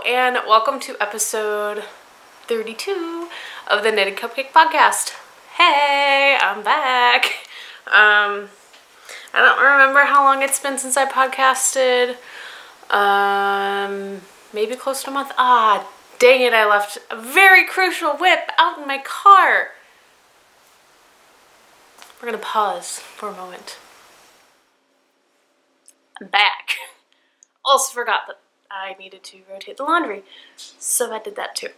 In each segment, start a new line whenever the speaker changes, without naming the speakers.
and welcome to episode 32 of the Knitted Cupcake podcast. Hey, I'm back. I don't remember how long it's been since I podcasted. Maybe close to a month. Ah, dang it, I left a very crucial whip out in my car. We're gonna pause for a moment. I'm back. Also forgot that I needed to rotate the laundry, so I did that too.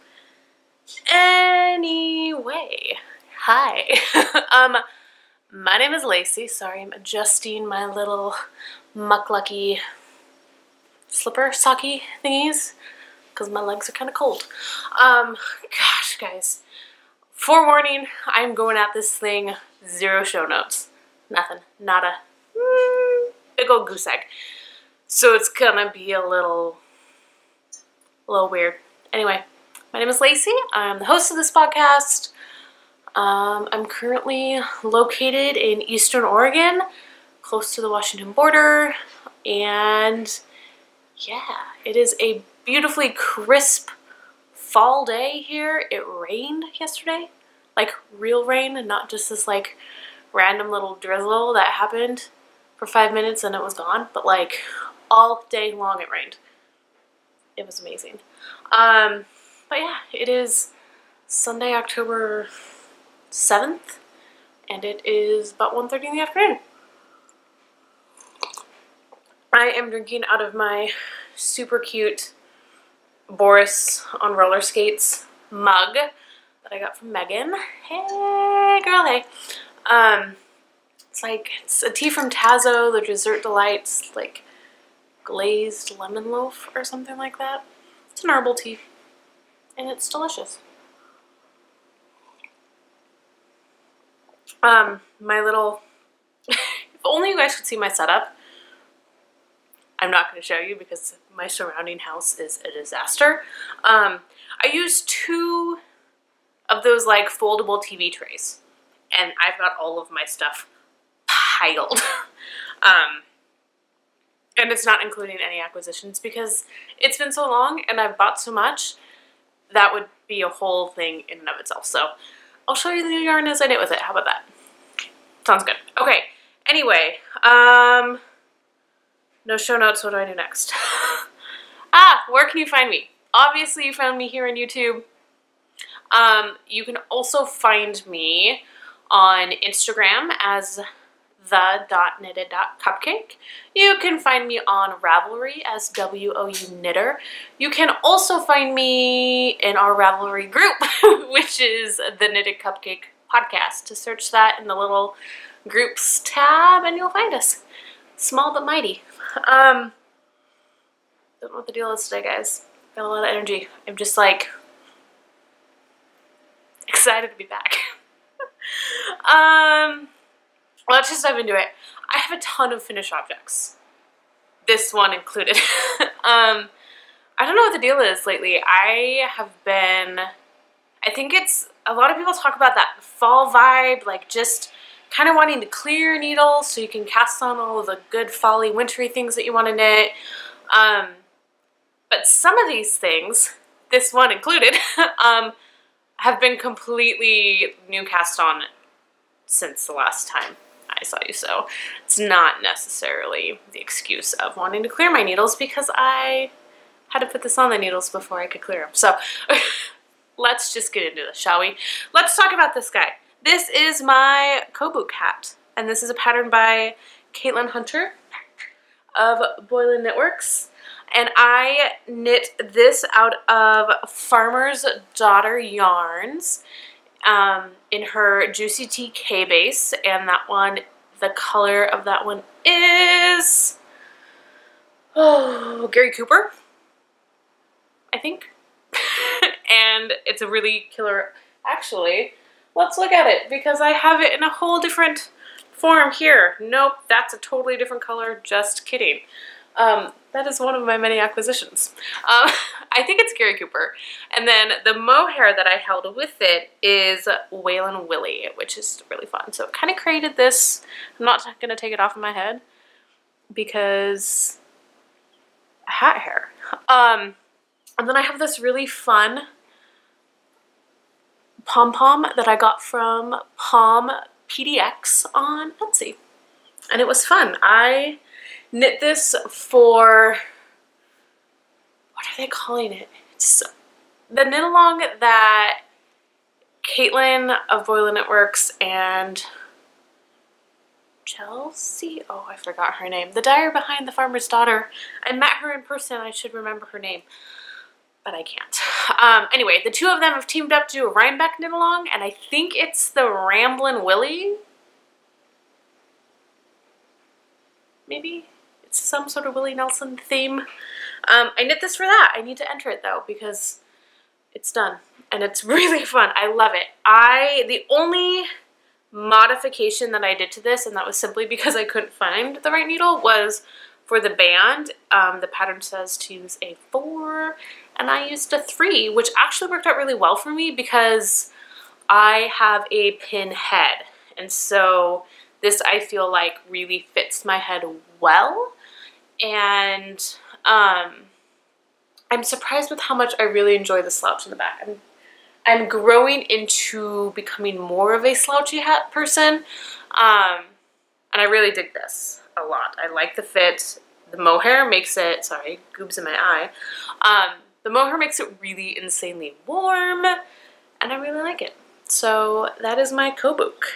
Anyway, hi. My name is Lacey. Sorry, I'm adjusting my little mucklucky slipper socky thingies because my legs are kind of cold. Gosh, guys. Forewarning, I'm going at this thing zero show notes. Nothing. Nada. Big old goose egg. So it's gonna be a little weird. Anyway, my name is Lacey. I'm the host of this podcast. I'm currently located in Eastern Oregon, close to the Washington border, and yeah, it is a beautifully crisp fall day here. It rained yesterday, like real rain, and not just this like random little drizzle that happened for 5 minutes and it was gone, but like all day long it rained. It was amazing. But yeah, it is Sunday, October 7th, and it is about 1:30 in the afternoon. I am drinking out of my super cute Boris on roller skates mug that I got from Megan. Hey girl, hey. It's a tea from Tazo, the Dessert Delights, like glazed lemon loaf or something like that. It's an herbal tea, and it's delicious. My little, if only you guys could see my setup. I'm not going to show you because my surrounding house is a disaster. I used 2 of those like foldable TV trays, and I've got all of my stuff piled. And it's not including any acquisitions because it's been so long and I've bought so much. That would be a whole thing in and of itself. So I'll show you the new yarn as I knit with it. How about that? Sounds good. Okay. Anyway, no show notes. What do I do next? Where can you find me? Obviously you found me here on YouTube. You can also find me on Instagram as the.knitted.cupcake. You can find me on Ravelry as wouknitter. You can also find me in our Ravelry group, which is the Knitted Cupcake podcast. To search that in the little groups tab and you'll find us. Small but mighty. Don't know what the deal is today, guys. Got a lot of energy. I'm just like excited to be back. Let's just dive into it. I have a ton of finished objects. This one included. I don't know what the deal is lately. I think it's, a lot of people talk about that fall vibe, like just kind of wanting to clear needles so you can cast on all of the good fall-y, wintry things that you want to knit. But some of these things, this one included, have been completely new cast on since the last time I saw you, so it's not necessarily the excuse of wanting to clear my needles because I had to put this on the needles before I could clear them. So let's just get into this, shall we? Let's talk about this guy. This is my Cupcake hat, and this is a pattern by Caitlin Hunter of Boylan Knitworks, and I knit this out of Farmer's Daughter yarns. In her Juicy Tea K base, and that one, the color of that one is Gary Cooper, I think. And it's a really killer, actually, let's look at it because I have it in a whole different form here. Nope, that's a totally different color, just kidding. That is one of my many acquisitions. I think it's Gary Cooper. And then the mohair that I held with it is Waylon Willie, which is really fun. So it kind of created this. I'm not going to take it off of my head because hat hair. And then I have this really fun pom-pom that I got from Pom PDX on Etsy. And it was fun. I knit this for, what are they calling it? It's the knit along that Caitlin of Boiler Knitworks and Chelsea, oh, I forgot her name. The dyer behind The Farmer's Daughter. I met her in person. I should remember her name, but I can't. Anyway, the two of them have teamed up to do a Rhinebeck knit along, and I think it's the Ramblin' Willie. Maybe it's some sort of Willie Nelson theme. I knit this for that. I need to enter it though because it's done and it's really fun. I love it. The only modification that I did to this, and that was simply because I couldn't find the right needle, was for the band. The pattern says to use a 4 and I used a 3, which actually worked out really well for me because I have a pin head, and so this I feel like really fits my head well. And I'm surprised with how much I really enjoy the slouch in the back. I'm growing into becoming more of a slouchy hat person, and I really dig this a lot. I like the fit. The mohair makes it, sorry, goobs in my eye. The mohair makes it really insanely warm, and I really like it. So that is my Cupcake,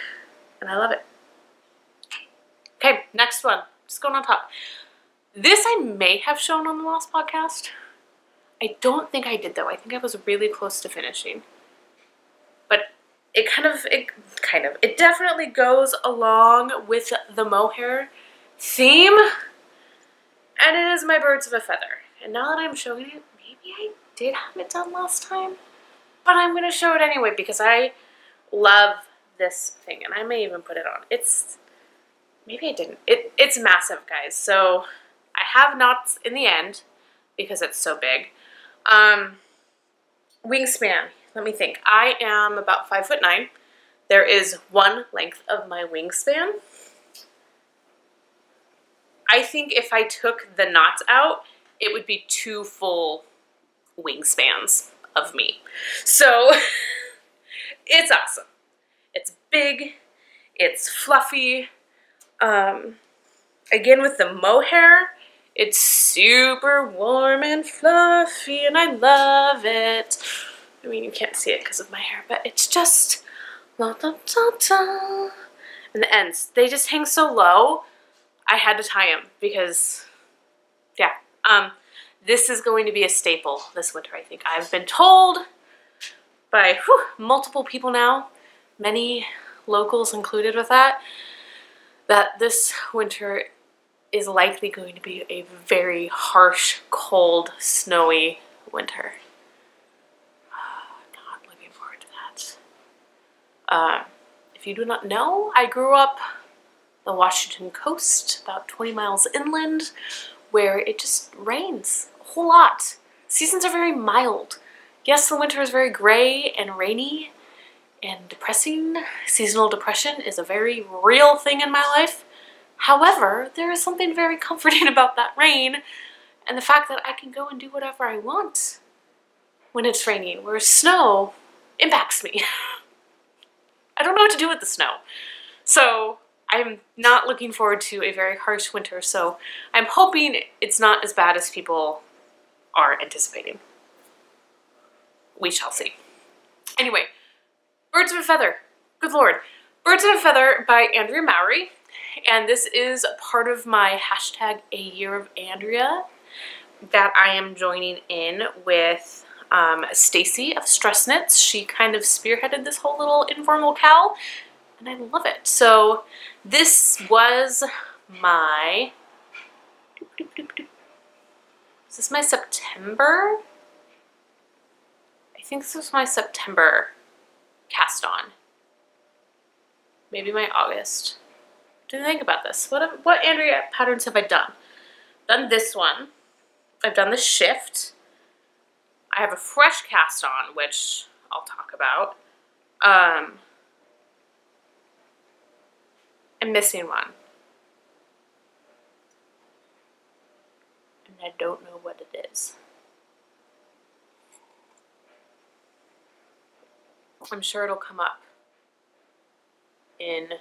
and I love it. Okay, next one, just going on top. This I may have shown on the last podcast. I don't think I did though. I think I was really close to finishing. But it definitely goes along with the mohair theme. And it is my Birds of a Feather. And now that I'm showing it, maybe I did have it done last time. But I'm going to show it anyway because I love this thing. And I may even put it on. Maybe I didn't. It's massive, guys. So I have knots in the end because it's so big. Wingspan. Let me think. I am about 5'9". There is one length of my wingspan. I think if I took the knots out, it would be 2 full wingspans of me. So it's awesome. It's big. It's fluffy. Again, with the mohair, it's super warm and fluffy, and I love it. I mean, you can't see it because of my hair, but it's just la da da da. And the ends, they just hang so low. I had to tie them because, yeah. This is going to be a staple this winter, I think. I've been told by multiple people now, many locals included with that this winter is likely going to be a very harsh, cold, snowy winter. Not looking forward to that. If you do not know, I grew up the Washington coast, about 20 miles inland, where it just rains a whole lot. Seasons are very mild. Yes, the winter is very gray and rainy and depressing. Seasonal depression is a very real thing in my life. However, there is something very comforting about that rain and the fact that I can go and do whatever I want when it's raining, whereas snow impacts me. I don't know what to do with the snow. So I'm not looking forward to a very harsh winter, so I'm hoping it's not as bad as people are anticipating. We shall see. Anyway, Birds of a Feather. Good Lord. Birds of a Feather by Andrea Mowry. And this is part of my hashtag A Year of Andrea that I am joining in with Stacy of Stress Knits. She kind of spearheaded this whole little informal cowl, and I love it. So this was my, is this my September? I think this was my September cast on. Maybe my August. Didn't think about this. What Andrea patterns have I done? Done this one. I've done the shift. I have a fresh cast on, which I'll talk about. I'm missing one. And I don't know what it is. I'm sure it'll come up in, no,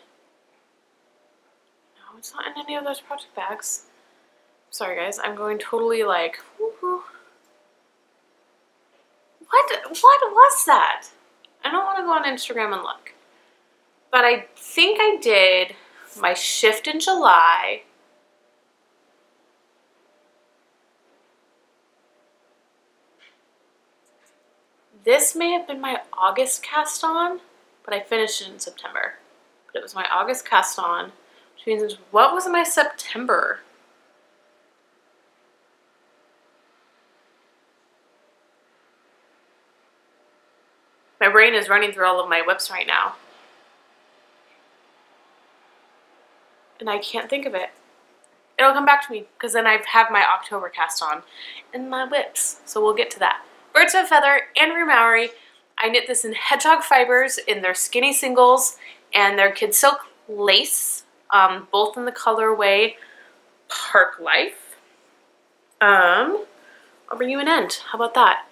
it's not in any of those project bags. Sorry guys, I'm going totally like, woohoo. What was that? I don't want to go on Instagram and look. But I think I did my shift in July. This may have been my August cast on, but I finished it in September. But it was my August cast on, which means, what was my September? My brain is running through all of my whips right now. And I can't think of it. It'll come back to me, because then I have my October cast on and my whips. So we'll get to that. Birds of a Feather, Andrew Mowry. I knit this in hedgehog fibers in their skinny singles and their kid silk lace, both in the colorway Park Life. I'll bring you an end. How about that?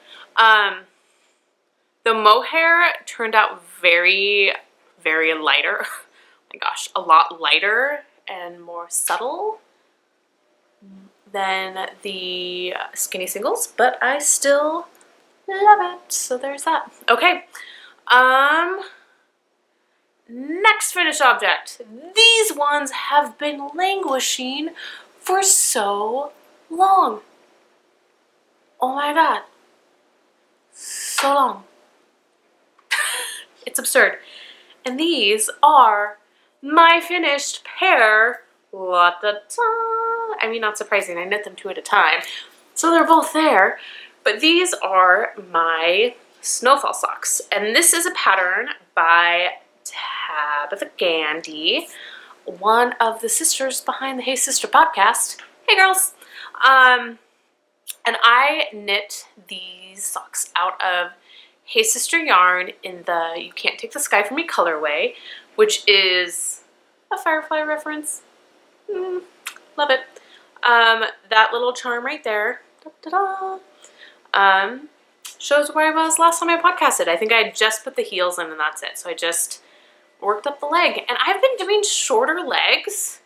The mohair turned out very, very lighter. Oh my gosh, a lot lighter and more subtle than the skinny singles, but I still love it. So there's that. Okay. Next finished object. These ones have been languishing for so long. Oh my god. So long. It's absurd. And these are my finished pair. I mean, not surprising. I knit them 2 at a time. So they're both there. But these are my snowfall socks. And this is a pattern by Tabitha Gandy, one of the sisters behind the Hey Sister podcast. Hey girls! And I knit these socks out of Hey Sister yarn in the You Can't Take the Sky From Me colorway, which is a Firefly reference. Love it. That little charm right there shows where I was last time I podcasted. I think I just put the heels in and that's it. So I just worked up the leg. And I've been doing shorter legs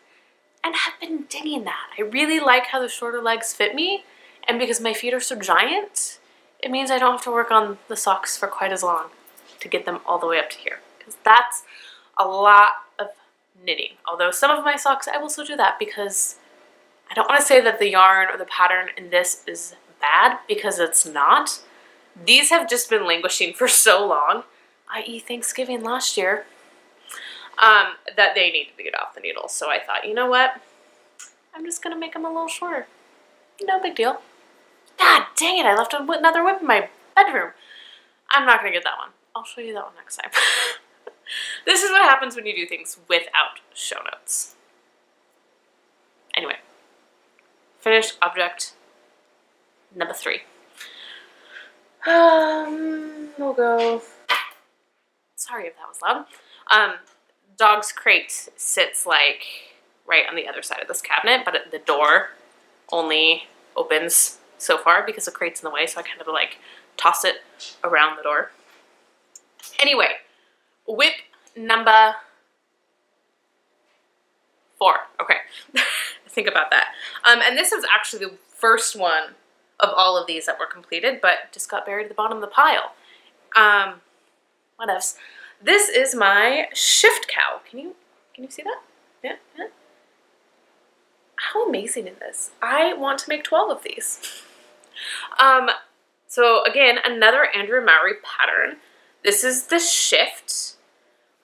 and have been digging that. I really like how the shorter legs fit me. And because my feet are so giant, it means I don't have to work on the socks for quite as long to get them all the way up to here. Because that's a lot of knitting. Although some of my socks, I will still do that because I don't want to say that the yarn or the pattern in this is bad, because it's not. These have just been languishing for so long, i.e. Thanksgiving last year, that they need to get off the needle. So I thought, you know what? I'm just going to make them a little shorter. No big deal. God dang it, I left another whip in my bedroom. I'm not going to get that one. I'll show you that one next time. This is what happens when you do things without show notes. Anyway, finished object number 3. We'll go, sorry if that was loud. Dog's crate sits like right on the other side of this cabinet, but the door only opens so far because the crate's in the way, so I kind of like toss it around the door. Anyway, whip number 4. Okay, think about that. And this was actually the first one of all of these that were completed, but just got buried at the bottom of the pile. What else? This is my shift cow. Can you see that? Yeah, yeah. How amazing is this? I want to make 12 of these. So again, another Andrew Mowry pattern. This is the shift,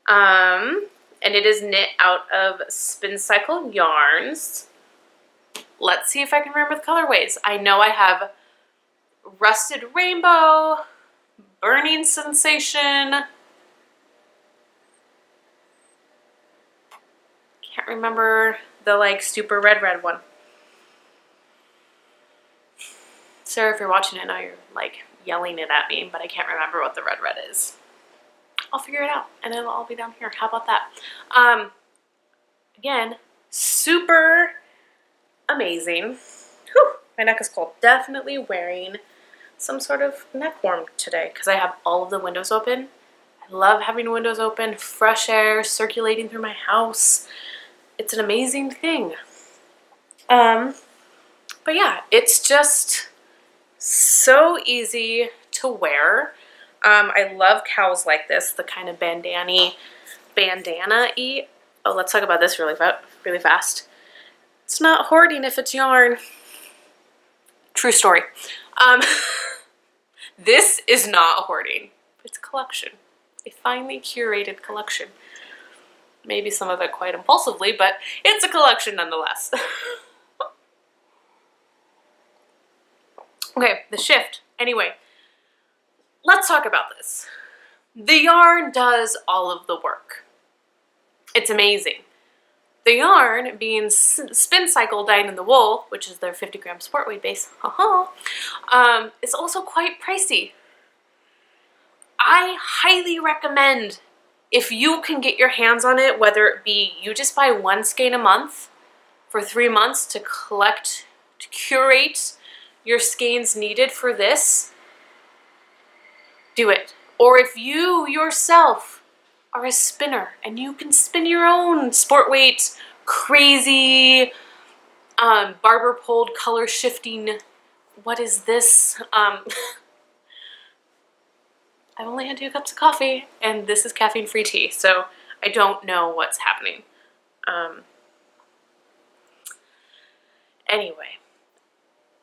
and it is knit out of Spin Cycle yarns. Let's see if I can remember the colorways. I know I have Rusted Rainbow, Burning Sensation. Can't remember the like super red one. Sarah, if you're watching it now, you're like yelling it at me, but I can't remember what the red is. I'll figure it out and it'll all be down here. How about that? Again, super amazing. Whew, my neck is cold. Definitely wearing some sort of neck warm today because I have all of the windows open I love having windows open, fresh air circulating through my house. It's an amazing thing. But yeah, it's just so easy to wear. I love cows like this, the kind of bandana-y. Oh, let's talk about this really fast. It's not hoarding if it's yarn. True story. This is not hoarding. It's a collection. A finely curated collection. Maybe some of it quite impulsively, but it's a collection nonetheless. Okay, the shift. Anyway, let's talk about this. The yarn does all of the work. It's amazing. The yarn, being spin cycle dyed in the wool, which is their 50-gram sport weight base, is also quite pricey. I highly recommend, if you can get your hands on it, whether it be you just buy one skein a month for 3 months to curate your skeins needed for this, do it. Or if you yourself are a spinner and you can spin your own sport weight, crazy, barber pulled, color shifting, what is this? I've only had 2 cups of coffee and this is caffeine free tea, so I don't know what's happening. Anyway,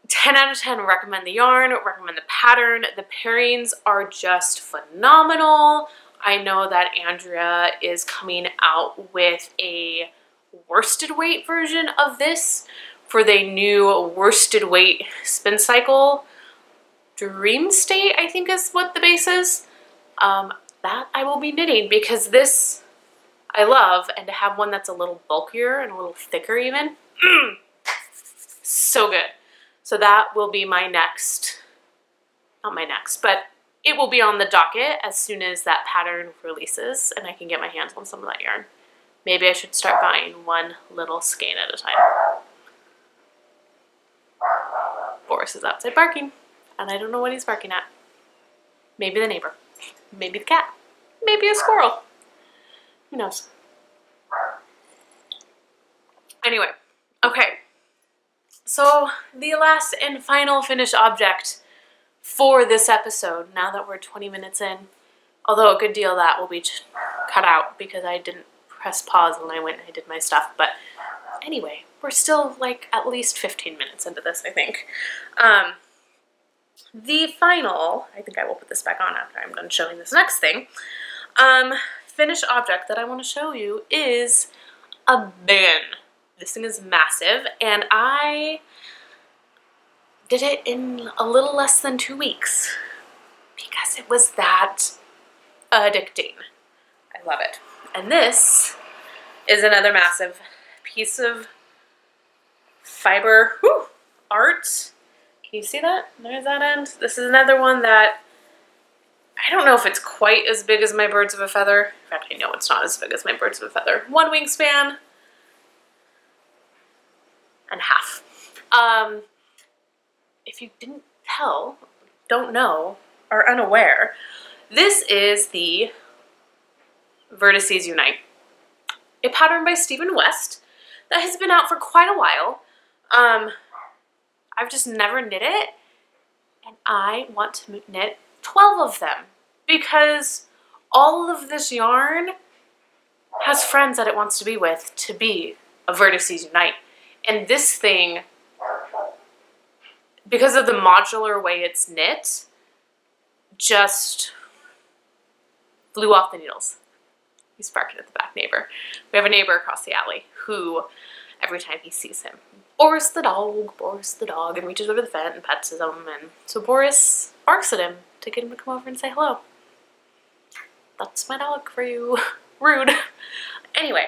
10 out of 10 recommend the yarn, recommend the pattern. The pairings are just phenomenal. I know that Andrea is coming out with a worsted weight version of this for the new worsted weight spin cycle. Dream State, I think is what the base is. That I will be knitting because this I love, and to have one that's a little bulkier and a little thicker even, so good. So that will be my next, not my next, but it will be on the docket as soon as that pattern releases and I can get my hands on some of that yarn. Maybe I should start buying one little skein at a time. Boris is outside barking, and I don't know what he's barking at. Maybe the neighbor, maybe the cat, maybe a squirrel. Who knows? Anyway, okay. So the last and final finished object for this episode, now that we're 20 minutes in, although a good deal of that will be cut out because I didn't press pause when I went and I did my stuff, but anyway, we're still like at least 15 minutes into this, I think. The final, I think I will put this back on after I'm done showing this next thing, finished object that I want to show you is a bin. This thing is massive, and I did it in a little less than 2 weeks because it was that addicting. I love it. And this is another massive piece of fiber art. Can you see that? There's that end. This is another one that I don't know if it's quite as big as my birds of a feather. In fact, I know it's not as big as my birds of a feather. 1 wingspan and half. If you didn't tell, don't know, or unaware, this is the Vertices Unite, a pattern by Stephen West that has been out for quite a while. I've just never knit it, and I want to knit 12 of them because all of this yarn has friends that it wants to be with to be a Vertices Unite. And this thing, because of the modular way it's knit, just flew off the needles. He's barking at the back neighbor. We have a neighbor across the alley who, every time he sees him, Boris the dog, and reaches over the fence and pets him, and so Boris barks at him to get him to come over and say hello. That's my dog for you. Rude. Anyway,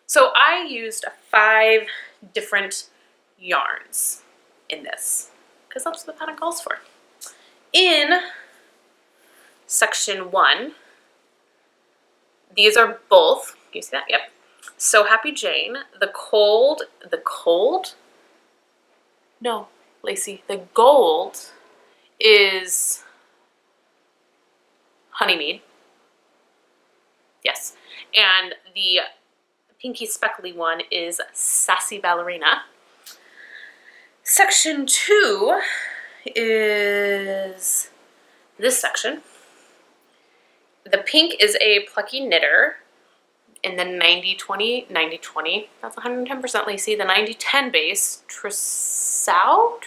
so I used 5 different yarns in this, because that's what the pattern calls for. In section 1, these are both, can you see that? Yep. So Happy Jane, the gold is Honeymead, And the pinky speckly one is Sassy Ballerina. Section 2 is this section. The pink is a plucky knitter in the 90-20, that's 110% lacy, the 90-10 base, Trousseau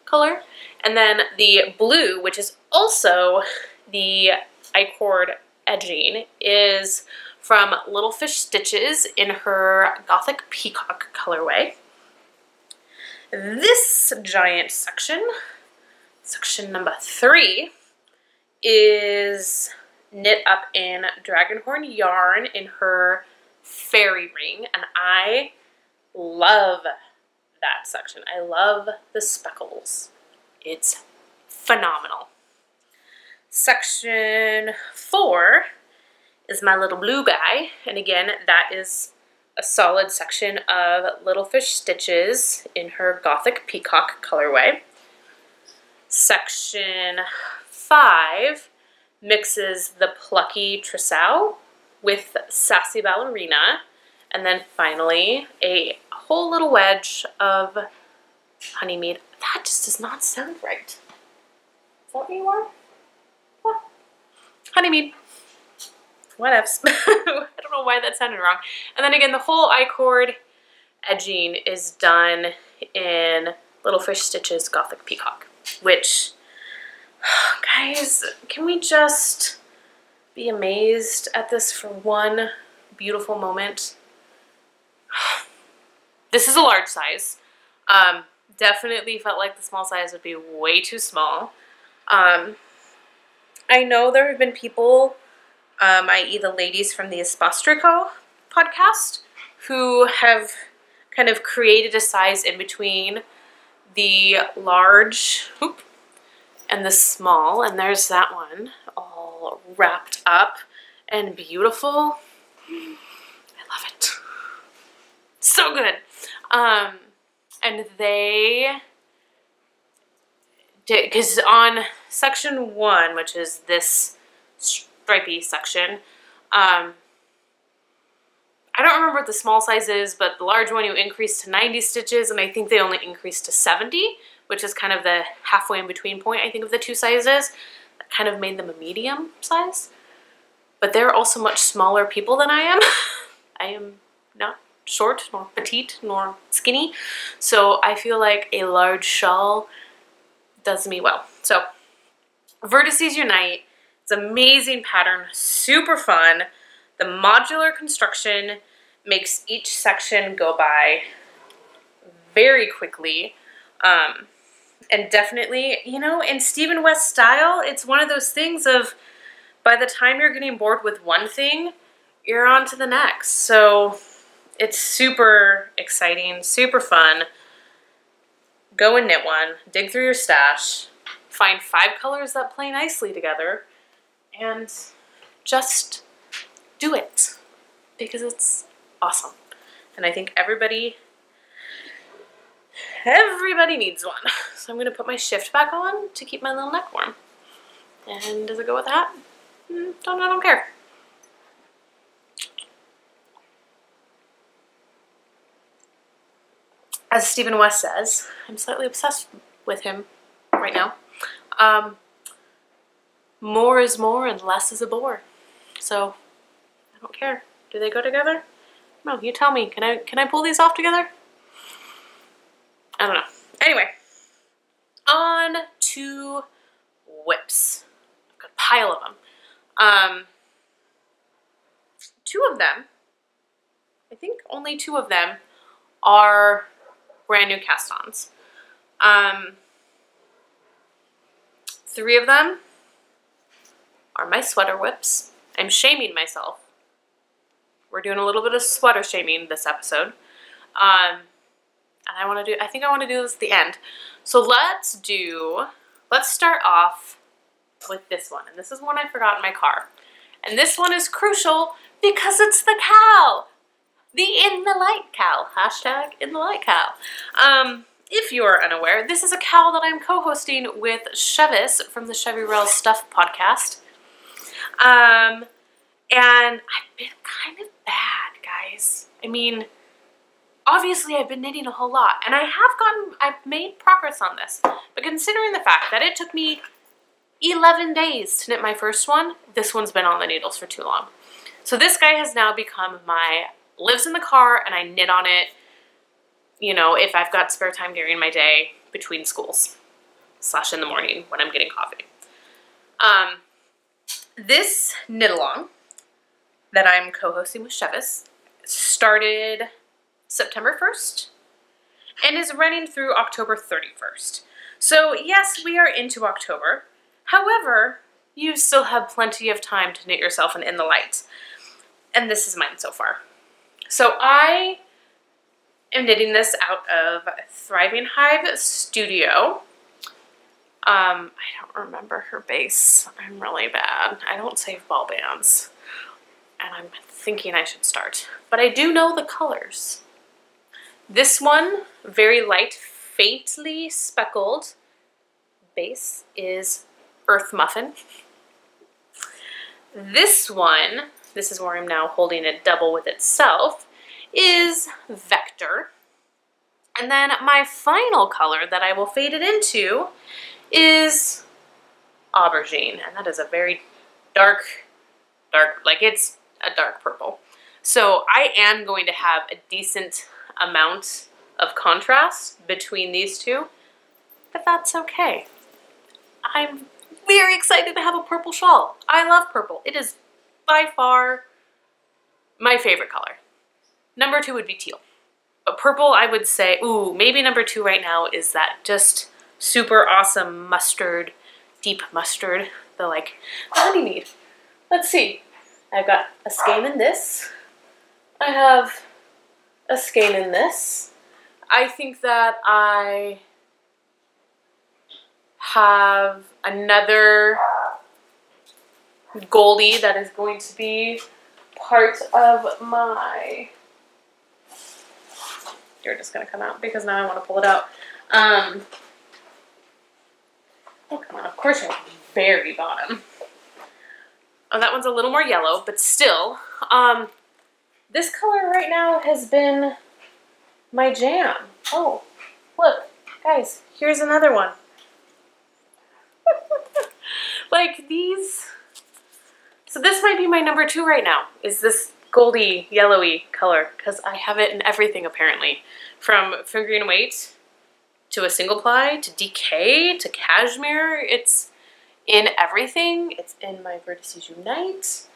color. And then the blue, which is also the I-cord edging, is from Little Fish Stitches in her Gothic Peacock colorway. This giant section, section number 3, is knit up in Dragonhorn yarn in her Fairy Ring, and I love that section. I love the speckles. It's phenomenal. Section 4 is my little blue guy, and again, that is a solid section of Little Fish Stitches in her Gothic Peacock colorway. Section 5 mixes the plucky Trousseau with Sassy Ballerina, and then finally a whole little wedge of Honeymead. That just does not sound right. Is that what you are? What? Honeymead. Whatevs. I don't know why that sounded wrong. And then again, the whole I-cord edging is done in Little Fish Stitches Gothic Peacock, which, guys, can we just be amazed at this for one beautiful moment? This is a large size. Definitely felt like the small size would be way too small. I know there have been people, i.e. the ladies from the Espostrico podcast, who have kind of created a size in between the large and the small, and there's that one all wrapped up and beautiful. I love it. So good. And they did, because on section 1, which is this stripy section, I don't remember what the small size is, but the large one you increase to 90 stitches, and I think they only increased to 70, which is kind of the halfway in between point, I think, of the two sizes. That kind of made them a medium size. But they're also much smaller people than I am. I am not short, nor petite, nor skinny. So I feel like a large shawl does me well. So Vertices Unite. It's an amazing pattern, super fun. The modular construction makes each section go by very quickly. And definitely, you know, in Stephen West style, it's one of those things of by the time you're getting bored with one thing, you're on to the next. So it's super exciting, super fun. Go and knit one, dig through your stash, find 5 colors that play nicely together, and just do it, because it's awesome. And I think everybody needs one. So I'm gonna put my shift back on to keep my little neck warm. And does it go with that? I don't care. As Stephen West says, I'm slightly obsessed with him right now. More is more and less is a bore. So I don't care. Do they go together? No, you tell me. Can I pull these off together? I don't know. Anyway, on to whips. I've got a pile of them. 2 of them, I think only 2 of them, are brand new cast-ons. 3 of them are my sweater whips. I'm shaming myself. We're doing a little bit of sweater shaming this episode. And I think I want to do this at the end. So let's start off with this one. And this is one I forgot in my car. And this one is crucial because it's the cow. The In the Light cow. Hashtag In the Light cow. If you are unaware, this is a cow that I'm co-hosting with Chevis from the Chevy Rail Stuff podcast. And I've been kind of bad, guys. I mean, obviously I've been knitting a whole lot, and I've made progress on this, but considering the fact that it took me 11 days to knit my first one, this one's been on the needles for too long. So this guy has now become lives in the car, and I knit on it, you know, if I've got spare time during my day between schools / in the morning when I'm getting coffee. This knit along that I'm co-hosting with Chevis started September 1st and is running through October 31st. So yes, we are into October. However, you still have plenty of time to knit yourself an In the Light. And this is mine so far. So I am knitting this out of Thriving Hive Studio. I don't remember her base. I'm really bad. I don't save ball bands. And I'm thinking I should start. But I do know the colors. This one, very light, faintly speckled base is Earth Muffin. This one, this is where I'm now holding it double with itself, is Vector. And then my final color that I will fade it into is Aubergine. And that is a very dark, like it's a dark purple. So I am going to have a decent amount of contrast between these two, but that's okay. I'm very excited to have a purple shawl. I love purple. It is by far my favorite color. Number 2 would be teal. But purple, I would say, ooh, maybe number 2 right now is that just super awesome mustard, deep mustard, the honey mead. Let's see. I've got a skein in this. I have a skein in this. I think that I have another Goldie that is going to be part of my... You're just going to come out because now I want to pull it out. Oh, come on. Of course you're at the very bottom. Oh, that one's a little more yellow, but still. This color right now has been my jam. Oh, look. Guys, here's another one. Like these. So this might be my number 2 right now, is this goldy, yellowy color, because I have it in everything apparently. From fingering weight to a single ply to DK to cashmere. It's in everything. It's in my Vertices Unite.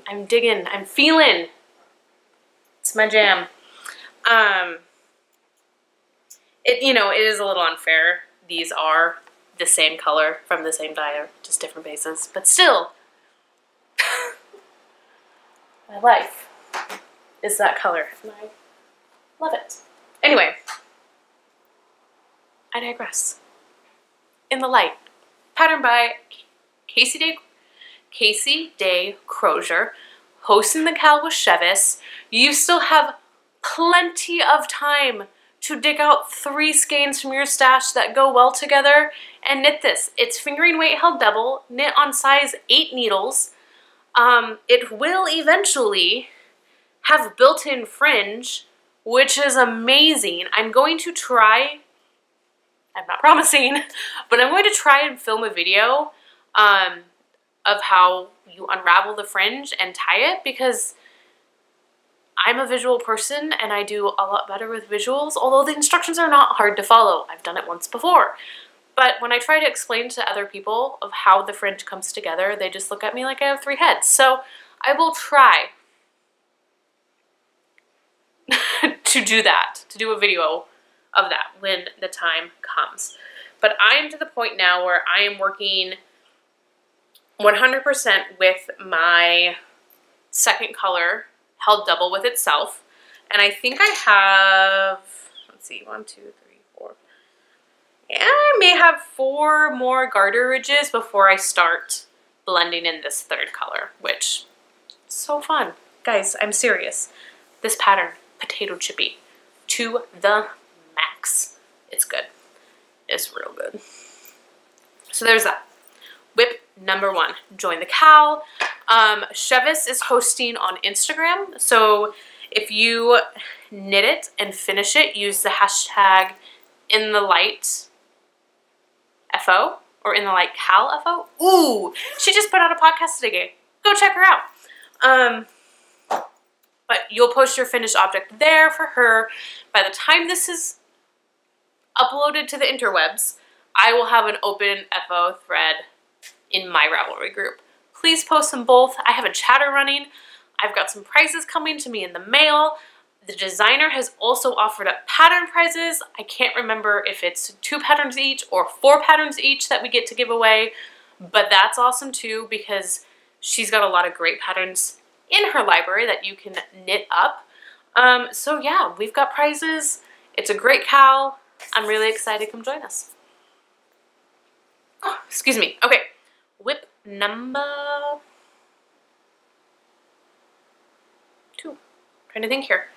I'm digging. I'm feeling. It's my jam. It is a little unfair. These are the same color from the same dye, just different bases, but still, my life is that color, and I love it. Anyway, I digress. In the Light, patterned by Casey Day Crozier, hosting the Cal with Chevis. You still have plenty of time to dig out 3 skeins from your stash that go well together and knit this. It's fingering weight held double, knit on size 8 needles. It will eventually have built-in fringe, which is amazing. I'm going to try, I'm not promising, but I'm going to try and film a video of how you unravel the fringe and tie it, because I'm a visual person and I do a lot better with visuals, although the instructions are not hard to follow. I've done it once before. But when I try to explain to other people of how the fringe comes together, they just look at me like I have 3 heads. So I will try to do that, to do a video of that when the time comes. But I am to the point now where I am working 100% with my second color held double with itself. And I think I have, let's see, 1, 2, 3, 4. Yeah, I may have 4 more garter ridges before I start blending in this third color, which is so fun. Guys, I'm serious. This pattern, potato chippy, to the max. It's good. It's real good. So there's that. whip number 1, join the Cal. Chevis is hosting on Instagram, so if you knit it and finish it, use the hashtag #InTheLightFO or InTheLightCalFO. Ooh, she just put out a podcast today. Go check her out. But you'll post your finished object there for her. By the time this is uploaded to the interwebs, I will have an open FO thread in my Ravelry group. Please post them both. I have a chatter running. I've got some prizes coming to me in the mail. The designer has also offered up pattern prizes. I can't remember if it's 2 patterns each or 4 patterns each that we get to give away, but that's awesome too because she's got a lot of great patterns in her library that you can knit up. So yeah, we've got prizes. It's a great Cal. I'm really excited. Come join us. Oh, excuse me. Okay, whip number 2. Trying to think here.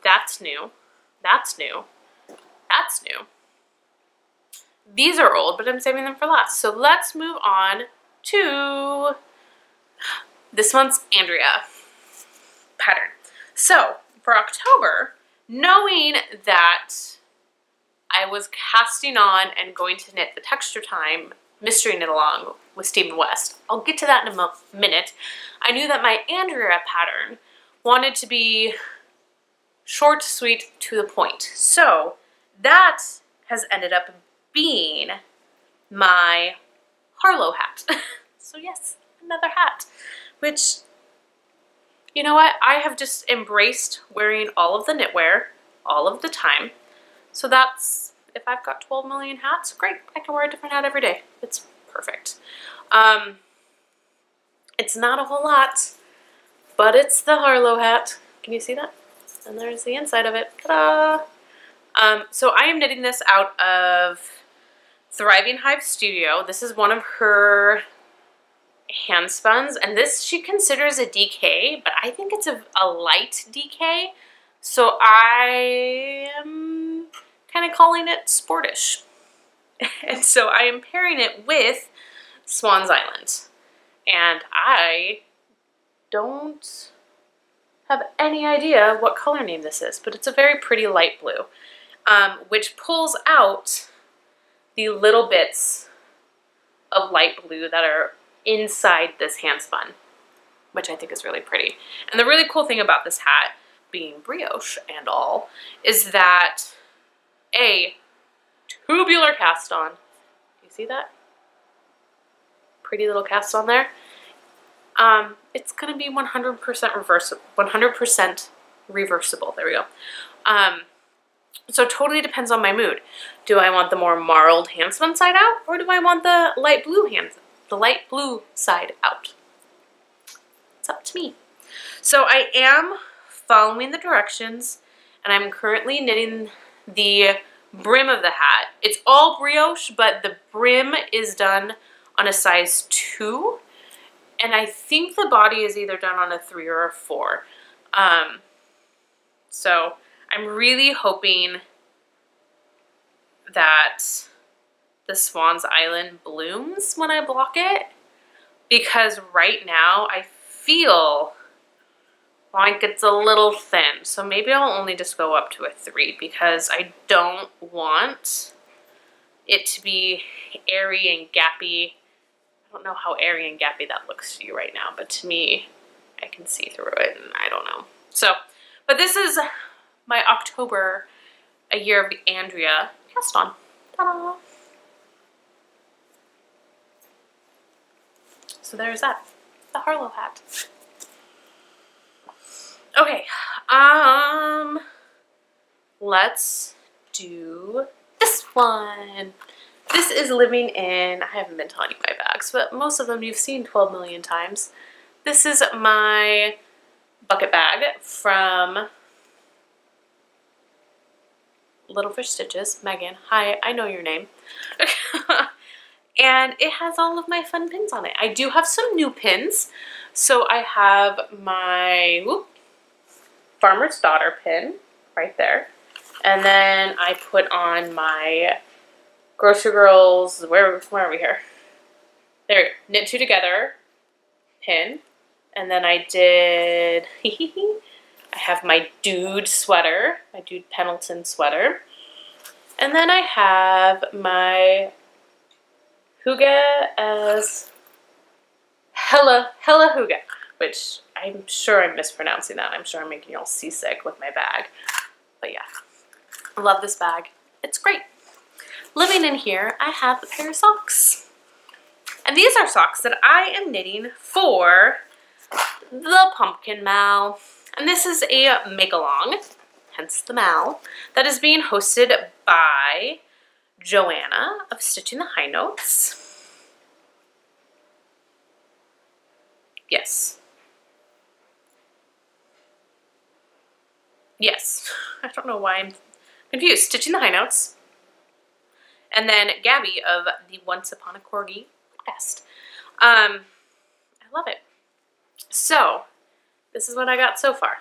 That's new. That's new. That's new. These are old, but I'm saving them for last. So let's move on to this month's Andrea pattern. So for October, knowing that I was casting on and going to knit the Texture Time Mystery Knit Along with Stephen West. I'll get to that in a minute. I knew that my Andrea pattern wanted to be short, sweet, to the point. So that has ended up being my Harlow hat. So yes, another hat, which, you know what? I have just embraced wearing all of the knitwear all of the time. So that's, if I've got 12 million hats, great. I can wear a different hat every day. It's perfect. It's not a whole lot, but it's the Harlow hat. Can you see that? And there's the inside of it. Ta-da! So I am knitting this out of Thriving Hive Studio. This is one of her hand spuns, and this she considers a DK, but I think it's a light DK. So I am kind of calling it sportish. And so I am pairing it with Swan's Island. And I don't have any idea what color name this is, but it's a very pretty light blue, which pulls out the little bits of light blue that are inside this hand spun, which I think is really pretty. And the really cool thing about this hat, being brioche and all, is that a tubular cast on. Do you see that? Pretty little cast on there. It's gonna be 100% reversible. 100% reversible. There we go. So it totally depends on my mood. Do I want the more marled handspun side out, or do I want the light blue side out? It's up to me. So I am following the directions, and I'm currently knitting the brim of the hat. It's all brioche, but the brim is done on a size 2, and I think the body is either done on a 3 or a 4. So I'm really hoping that the Swan's Island blooms when I block it, because right now I feel like it's a little thin. So maybe I'll only just go up to a 3, because I don't want it to be airy and gappy. I don't know how airy and gappy that looks to you right now, but to me, I can see through it, and I don't know. So, but this is my October, a year of the Andrea cast on. Ta-da! So there's that, the Harlow hat. Okay, let's do this one. This is living in, I haven't been telling you my bags, but most of them you've seen 12 million times. This is my bucket bag from Little Fish Stitches. Megan, hi, I know your name. And it has all of my fun pins on it. I do have some new pins. So I have my Farmer's Daughter pin right there. And then I put on my Grocery Girls, where are we here? They're knit two together pin. And then I did, I have my dude sweater, my dude Pendleton sweater. And then I have my Hygge as Hella Hygge, which I'm sure I'm mispronouncing that. I'm sure I'm making you all seasick with my bag. But yeah, I love this bag. It's great. Living in here, I have a pair of socks. And these are socks that I am knitting for the Pumpkin Mal. And this is a make-along, hence the Mal, that is being hosted by Joanna of Stitching the High Notes. Yes. Yes. I don't know why I'm confused. Stitching the High Notes. And then Gabby of the Once Upon a Corgi podcast. I love it. So, this is what I got so far.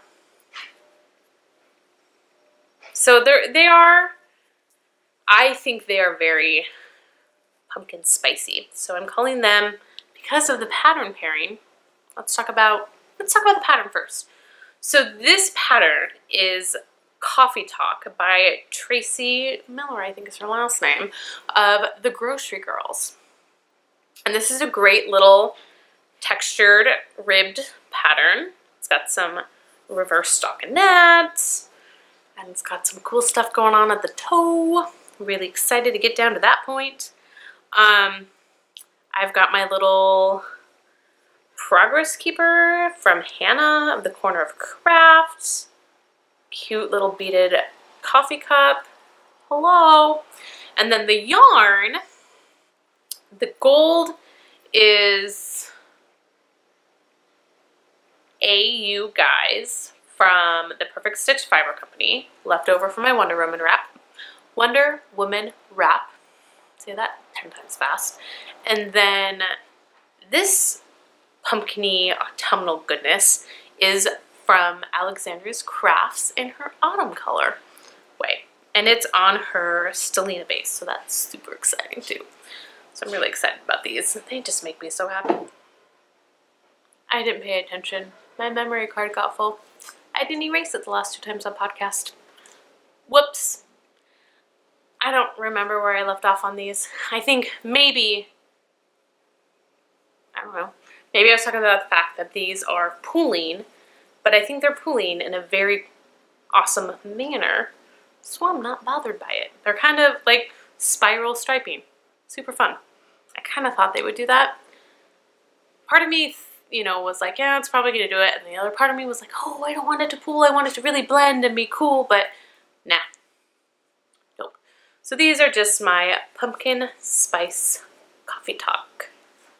So they are, I think they are very pumpkin spicy. So I'm calling them, because of the pattern pairing, let's talk about the pattern first. So this pattern is Coffee Talk by Tracy Miller, I think is her last name, of the Grocery Girls. And this is a great little textured ribbed pattern. It's got some reverse stockinette, and it's got some cool stuff going on at the toe. I'm really excited to get down to that point. I've got my little progress keeper from Hannah of the Corner of Craft. Cute little beaded coffee cup. Hello. And then the yarn, the gold is AU Guys from the Perfect Stitch Fiber Company, left over from my Wonder Woman wrap. Wonder Woman wrap. Say that 10 times fast. And then this pumpkin-y autumnal goodness is from Alexandra's Crafts in her autumn color way. And it's on her Stellina base, so that's super exciting too. So I'm really excited about these. They just make me so happy. I didn't pay attention. My memory card got full. I didn't erase it the last 2 times on podcast. Whoops. I don't remember where I left off on these. I think maybe, I don't know, maybe I was talking about the fact that these are pooling, but I think they're pooling in a very awesome manner, so I'm not bothered by it. They're kind of like spiral striping. Super fun. I kind of thought they would do that. Part of me, you know, was like, yeah, it's probably going to do it. And the other part of me was like, oh, I don't want it to pool. I want it to really blend and be cool. But nah. Nope. So these are just my pumpkin spice coffee talk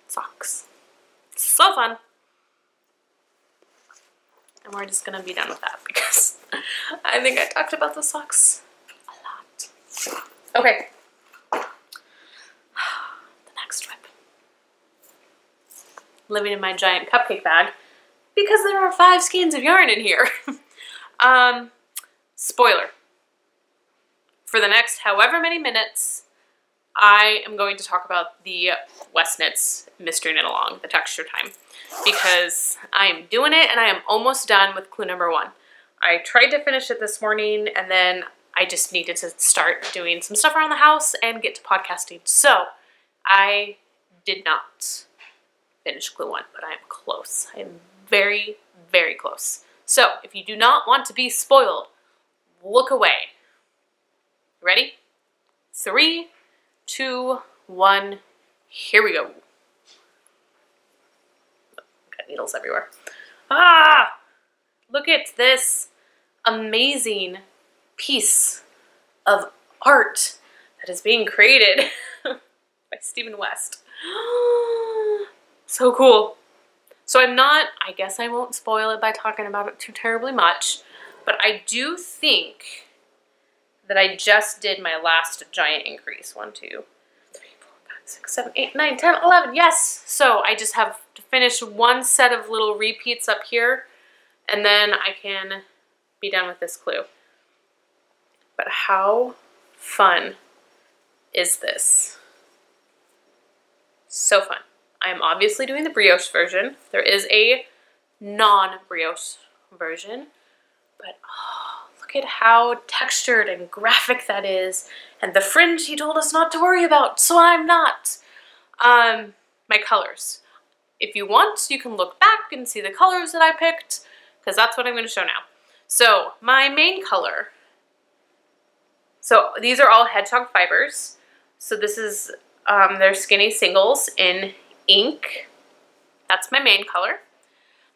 socks. So fun. And we're just going to be done with that because I think I talked about the socks a lot. Okay. Living in my giant cupcake bag because there are 5 skeins of yarn in here. Spoiler. For the next however many minutes, I am going to talk about the West Knits Mystery Knit Along, the texture time, because I am doing it and I am almost done with clue number 1. I tried to finish it this morning and then I just needed to start doing some stuff around the house and get to podcasting. So I did not finish clue 1, but I am close. I am very, very close. So if you do not want to be spoiled, look away. Ready? 3, 2, 1, here we go. Got needles everywhere. Ah! Look at this amazing piece of art that is being created by Stephen West. So cool. So I guess I won't spoil it by talking about it too terribly much, but I do think that I just did my last giant increase. 1, 2, 3, 4, 5, 6, 7, 8, 9, 10, 11. Yes. So I just have to finish one set of little repeats up here and then I can be done with this clue. But how fun is this? So fun. I'm obviously doing the brioche version. There is a non-brioche version, but oh, look at how textured and graphic that is. And the fringe he told us not to worry about, so I'm not. My colors. If you want, you can look back and see the colors that I picked, because that's what I'm going to show now. So my main color, so these are all hedgehog fibers. So this is their skinny singles in ink. That's my main color.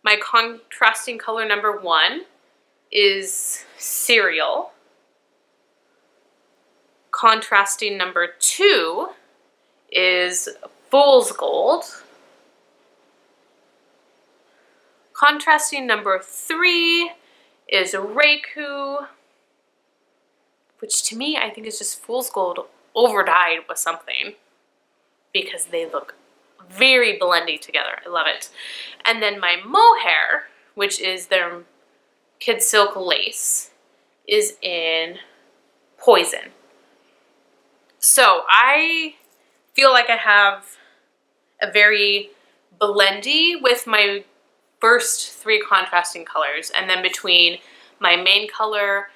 My contrasting color number 1 is cereal. Contrasting number 2 is fool's gold. Contrasting number 3 is Reiku, which to me I think is just fool's gold overdyed with something, because they look very blendy together. I love it. And then my mohair, which is their kid silk lace, is in poison. So I feel like I have a very blendy with my first 3 contrasting colors, and then between my main color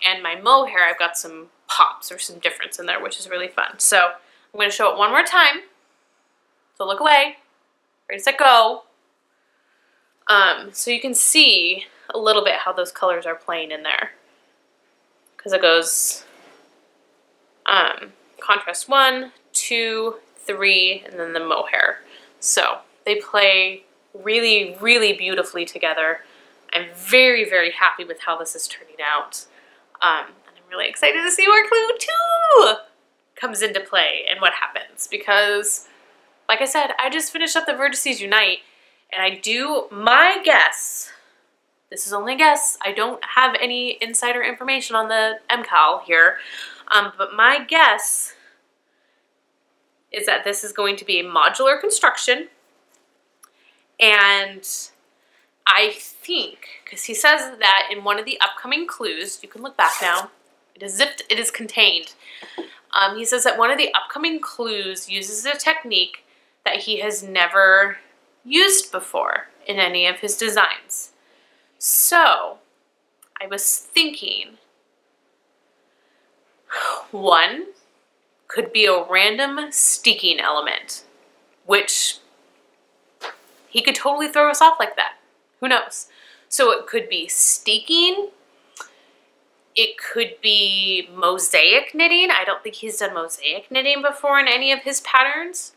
and my mohair I've got some pops or some difference in there, which is really fun. So I'm going to show it one more time. So look away, ready, set, go. So you can see a little bit how those colors are playing in there, because it goes contrast 1, 2, 3, and then the mohair. So they play really, really beautifully together. I'm very, very happy with how this is turning out. And I'm really excited to see where Clue 2 comes into play and what happens, because, like I said, I just finished up the Vertices Unite, and I do, my guess, this is only a guess, I don't have any insider information on the MCAL here, but my guess is that this is going to be a modular construction. And I think, because he says that in one of the upcoming clues, you can look back now, it is zipped, it is contained. He says that one of the upcoming clues uses a technique that he has never used before in any of his designs. So I was thinking, 1 could be a random sticking element, which he could totally throw us off like that. Who knows? So it could be staking. It could be mosaic knitting. I don't think he's done mosaic knitting before in any of his patterns.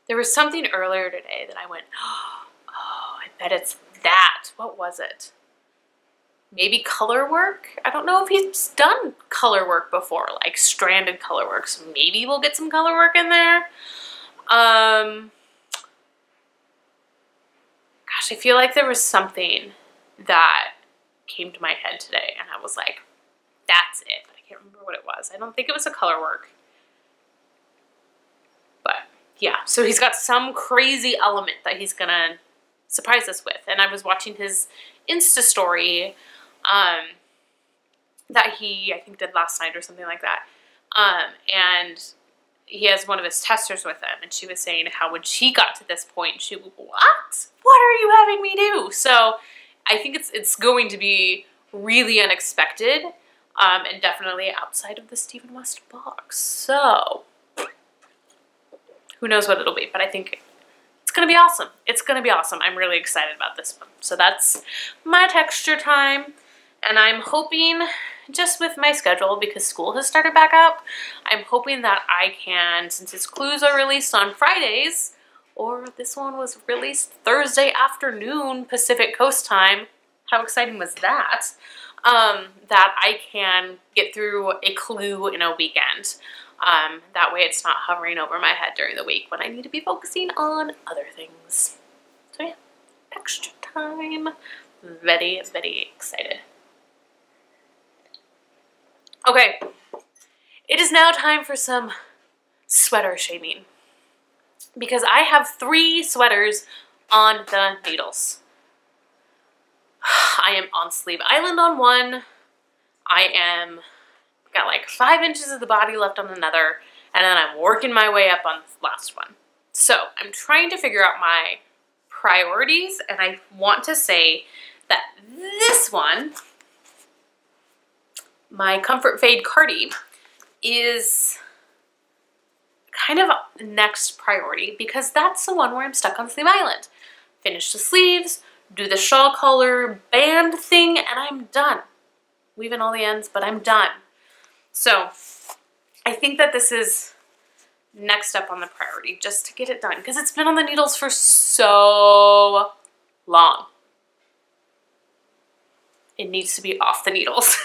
There was something earlier today that I went, oh, I bet it's that. What was it? Maybe color work? I don't know if he's done color work before, like stranded color work. So maybe we'll get some color work in there. Gosh, I feel like there was something that came to my head today, and I was like, that's it. But I can't remember what it was. I don't think it was a color work. But yeah, so he's got some crazy element that he's gonna surprise us with. And I was watching his Insta story that he, I think, did last night or something like that. And he has one of his testers with him, and she was saying how when she got to this point, she was, what? What are you having me do? So I think it's going to be really unexpected, and definitely outside of the Stephen West box. So who knows what it'll be, but I think it's gonna be awesome. It's gonna be awesome. I'm really excited about this one. So that's my texture time, and I'm hoping, just with my schedule, because school has started back up, I'm hoping that I can, since his clues are released on Fridays, or this one was released Thursday afternoon Pacific Coast time, how exciting was that, that I can get through a clue in a weekend. That way it's not hovering over my head during the week when I need to be focusing on other things. So yeah, extra time. Very, very excited. Okay, it is now time for some sweater shaming, because I have 3 sweaters on the needles. I am on Sleeve Island on one, I am got like 5 inches of the body left on another, and then I'm working my way up on this last one. So I'm trying to figure out my priorities, and I want to say that this one, my Comfort Fade Cardi, is kind of next priority because that's the one where I'm stuck on Sleeve Island. Finish the sleeves, do the shawl collar band thing, and I'm done. Weave in all the ends, but I'm done. So I think that this is next up on the priority, just to get it done, because it's been on the needles for so long. It needs to be off the needles.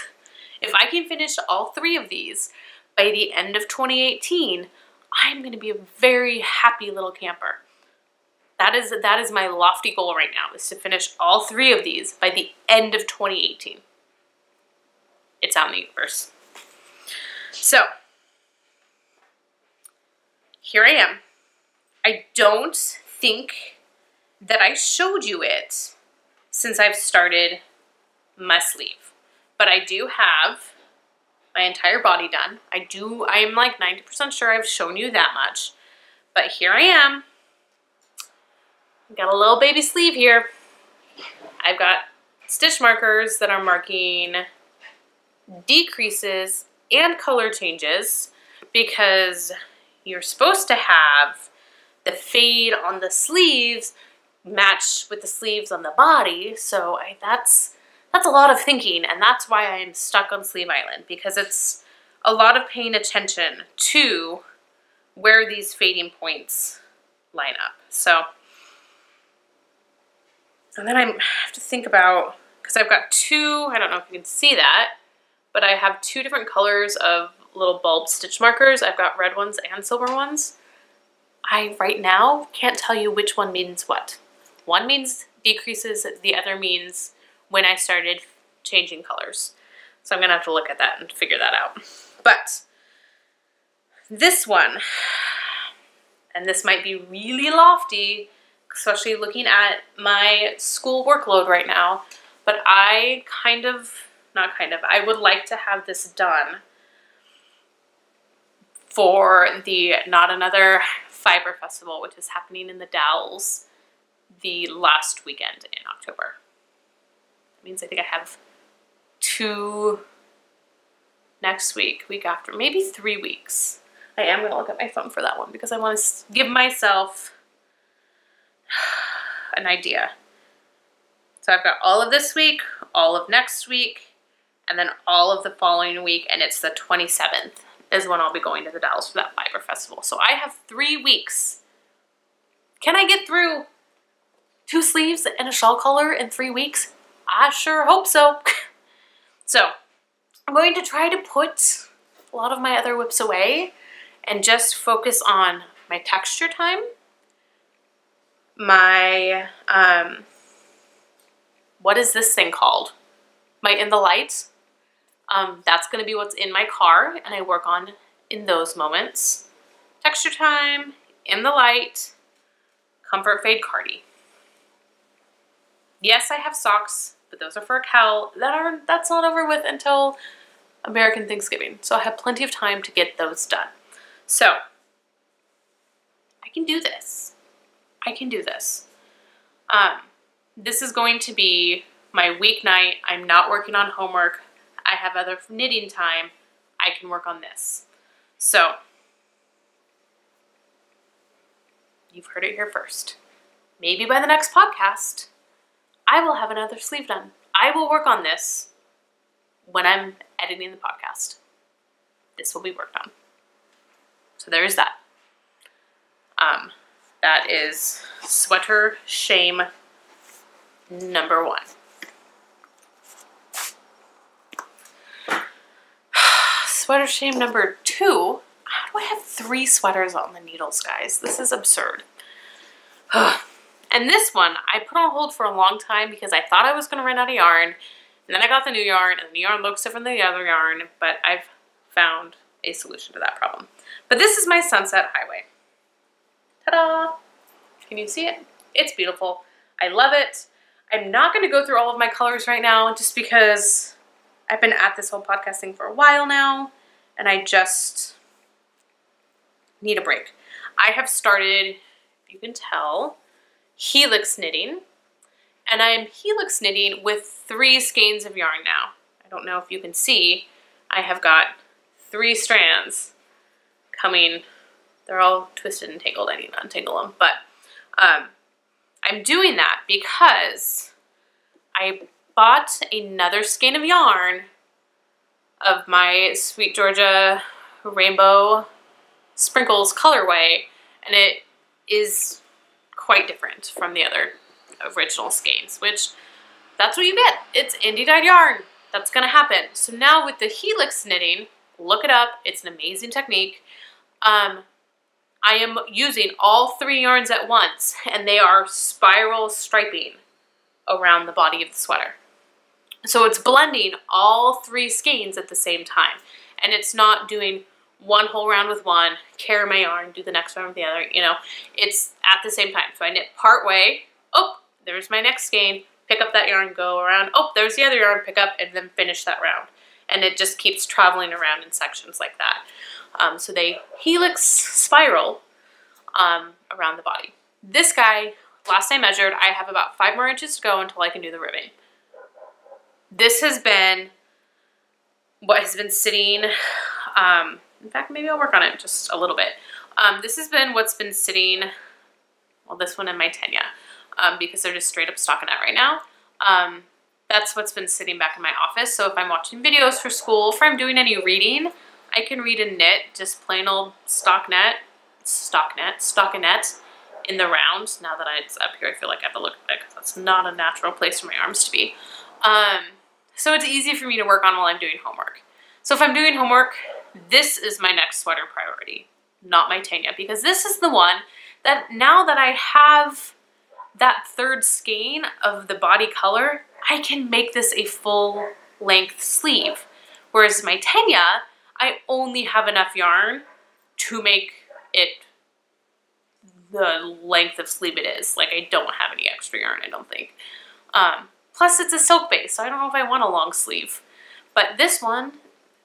If I can finish all 3 of these by the end of 2018, I'm going to be a very happy little camper. That is my lofty goal right now, is to finish all 3 of these by the end of 2018. It's out in the universe. So, here I am. I don't think that I showed you it since I've started my sleeve, but I do have my entire body done. I'm like 90% sure I've shown you that much, but here I am. I've got a little baby sleeve here. I've got stitch markers that are marking decreases and color changes because you're supposed to have the fade on the sleeves match with the sleeves on the body. So that's a lot of thinking, and that's why I'm stuck on Sleeve Island, because it's a lot of paying attention to where these fading points line up. So, and then I have to think about, because I've got 2, I don't know if you can see that, but I have 2 different colors of little bulb stitch markers. I've got red ones and silver ones. I, right now, can't tell you which one means what. One means decreases, the other means when I started changing colors. So I'm gonna have to look at that and figure that out. But this one, and this might be really lofty, especially looking at my school workload right now, but I I would like to have this done for the Not Another Fiber Festival, which is happening in the Dalles the last weekend in October. That means I think I have 2 next week, week after, maybe 3 weeks. I am going to look at my phone for that one because I want to give myself an idea. So I've got all of this week, all of next week, and then all of the following week, and it's the 27th is when I'll be going to the Dalles for that Fiber Festival. So I have 3 weeks. Can I get through 2 sleeves and a shawl collar in 3 weeks? I sure hope so. So I'm going to try to put a lot of my other whips away and just focus on my texture time, my, what is this thing called? My In the Light. That's going to be what's in my car, and I work on in those moments. Texture time, In the Light, Comfort Fade Cardi. Yes, I have socks, but those are for a cow. That's not over with until American Thanksgiving, so I have plenty of time to get those done. So, I can do this. I can do this. This is going to be my weeknight. I'm not working on homework. I have other knitting time. I can work on this. So, you've heard it here first. Maybe by the next podcast, I will have another sleeve done. I will work on this when I'm editing the podcast. This will be worked on. So there's that. That is sweater shame number 1. Sweater shame number 2. How do I have 3 sweaters on the needles, guys? This is absurd. And this one I put on hold for a long time because I thought I was going to run out of yarn. And then I got the new yarn, and the new yarn looks different than the other yarn, but I've found a solution to that problem. But this is my Sunset Highway. Ta-da! Can you see it? It's beautiful. I love it. I'm not going to go through all of my colors right now just because I've been at this whole podcast thing for a while now, and I just need a break. I have started, if you can tell, helix knitting, and I am helix knitting with 3 skeins of yarn now. I don't know if you can see, I have got 3 strands coming. They're all twisted and tangled. I need to untangle them, but I'm doing that because I bought another skein of yarn of my Sweet Georgia Rainbow Sprinkles colorway, and it is quite different from the other original skeins, which that's what you get. It's indie dyed yarn. That's gonna happen. So now with the helix knitting, look it up. It's an amazing technique. I am using all 3 yarns at once, and they are spiral striping around the body of the sweater. So it's blending all 3 skeins at the same time, and it's not doing one whole round with one, carry my yarn, do the next round with the other, you know, it's at the same time. So I knit part way, oh, there's my next skein, pick up that yarn, go around, oh, there's the other yarn, pick up, and then finish that round. And it just keeps traveling around in sections like that. So they helix spiral around the body. This guy, last I measured, I have about 5 more inches to go until I can do the ribbing. This has been what has been sitting, in fact, maybe I'll work on it just a little bit. This has been what's been sitting, well, this one and my Tenya, because they're just straight up stockinette right now. That's what's been sitting back in my office. So if I'm watching videos for school, if I'm doing any reading, I can read and knit just plain old stockinette in the round. Now that it's up here, I feel like I have to look at it because that's not a natural place for my arms to be. So it's easy for me to work on while I'm doing homework. So if I'm doing homework, this is my next sweater priority, not my Tenya, because this is the one that now that I have that 3rd skein of the body color, I can make this a full length sleeve. Whereas my Tenya, I only have enough yarn to make it the length of sleeve it is. Like, I don't have any extra yarn, I don't think. Plus it's a silk base, so I don't know if I want a long sleeve. But this one,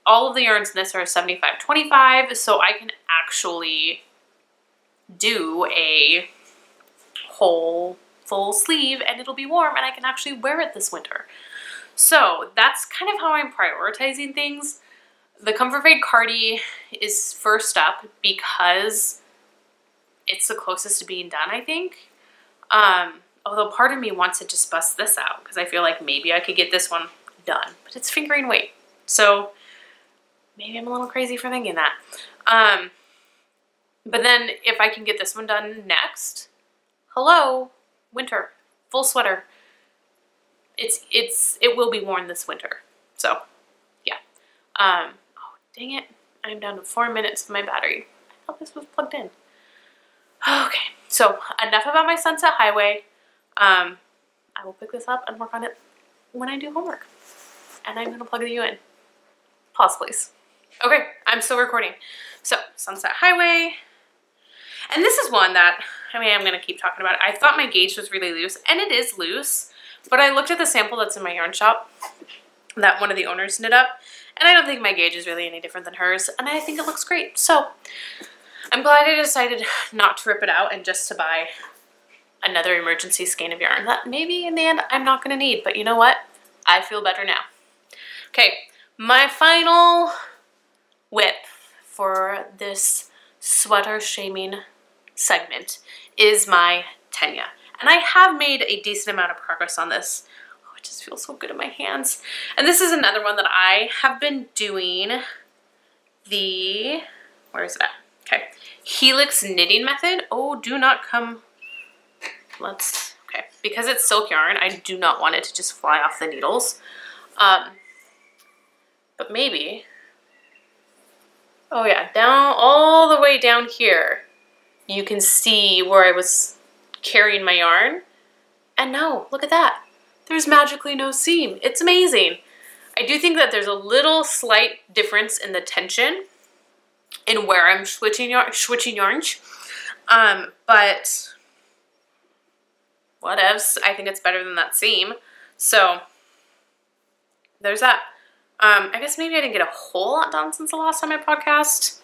all of the yarns in this are 75-25, so I can actually do a whole full sleeve and it'll be warm and I can actually wear it this winter. So that's kind of how I'm prioritizing things. The Comfort Fade Cardi is first up because it's the closest to being done, I think. Although part of me wants to just bust this out because I feel like maybe I could get this one done, but it's fingering weight. So maybe I'm a little crazy for thinking that. But then if I can get this one done next, hello, winter, full sweater. It will be worn this winter. So yeah. Oh, dang it. I'm down to 4 minutes of my battery. I thought this was plugged in. Okay, so enough about my Sunset Highway. I will pick this up and work on it when I do homework. And I'm gonna plug you in. Pause, please. Okay, I'm still recording. So, Sunset Highway. And this is one that, I mean, I'm gonna keep talking about it. I thought my gauge was really loose, and it is loose, but I looked at the sample that's in my yarn shop that one of the owners knit up, and I don't think my gauge is really any different than hers, and I think it looks great. So, I'm glad I decided not to rip it out and just to buy another emergency skein of yarn that maybe in the end I'm not gonna need, but you know what? I feel better now. Okay, my final width for this sweater shaming segment is my Tenya. And I have made a decent amount of progress on this. Oh, it just feels so good in my hands. And this is another one that I have been doing the, where is it at? Okay, helix knitting method. Oh, do not come, okay. Because it's silk yarn, I do not want it to just fly off the needles. But maybe, oh yeah, down, all the way down here, you can see where I was carrying my yarn. And no, look at that. There's magically no seam. It's amazing. I do think that there's a little slight difference in the tension in where I'm switching yarns. But whatevs. I think it's better than that seam. So there's that. I guess maybe I didn't get a whole lot done since the last time I podcast.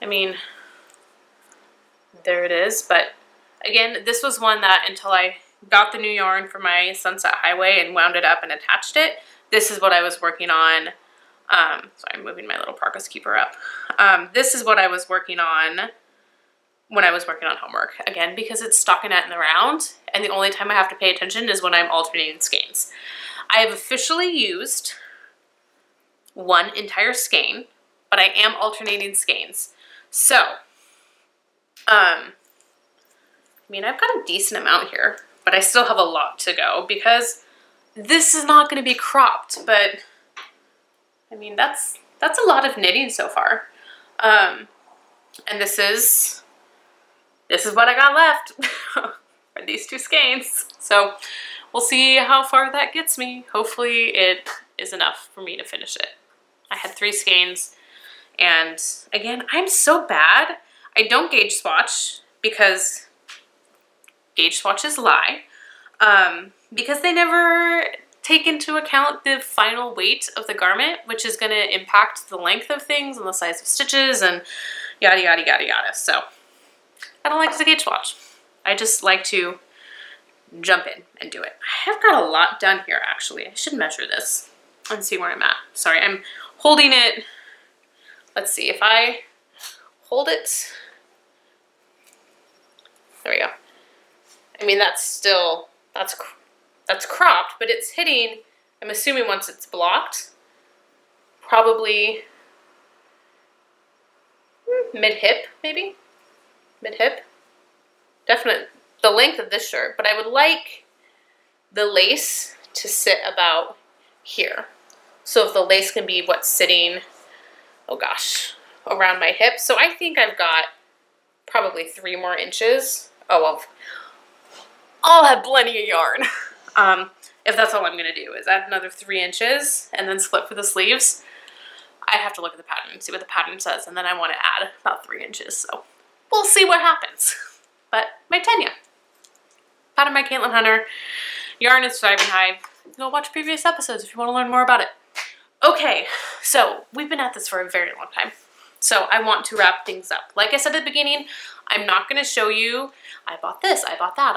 I mean, there it is. But again, this was one that until I got the new yarn for my Sunset Highway and wound it up and attached it, this is what I was working on. So I'm moving my little progress keeper up. This is what I was working on when I was working on homework. Again, because it's stockinette in the round, and the only time I have to pay attention is when I'm alternating skeins. I have officially used one entire skein, but I am alternating skeins. So, I mean, I've got a decent amount here, but I still have a lot to go because this is not going to be cropped, but I mean, that's a lot of knitting so far. And this is what I got left for these two skeins. So we'll see how far that gets me. Hopefully it is enough for me to finish it. I had 3 skeins, and again, I'm so bad. I don't gauge swatch because gauge swatches lie, because they never take into account the final weight of the garment, which is going to impact the length of things and the size of stitches and yada yada yada yada. So I don't like to gauge swatch. I just like to jump in and do it. I have got a lot done here actually. I should measure this and see where I'm at. Sorry, I'm holding it. Let's see if I hold it. There we go. I mean, that's still, that's cropped, but it's hitting, I'm assuming once it's blocked, probably mid-hip, maybe? Mid-hip? Definitely the length of this shirt, but I would like the lace to sit about here. So if the lace can be what's sitting, oh gosh, around my hip. So I think I've got probably 3 more inches. Oh, well, I'll have plenty of yarn. If that's all I'm gonna do is add another 3 inches and then split for the sleeves. I have to look at the pattern and see what the pattern says, and then I want to add about 3 inches. So we'll see what happens. But my Tanya, pattern by Caitlin Hunter, yarn is Thriving Hive. Go watch previous episodes if you want to learn more about it. Okay, so we've been at this for a very long time. So I want to wrap things up. Like I said at the beginning, I'm not going to show you, I bought this, I bought that,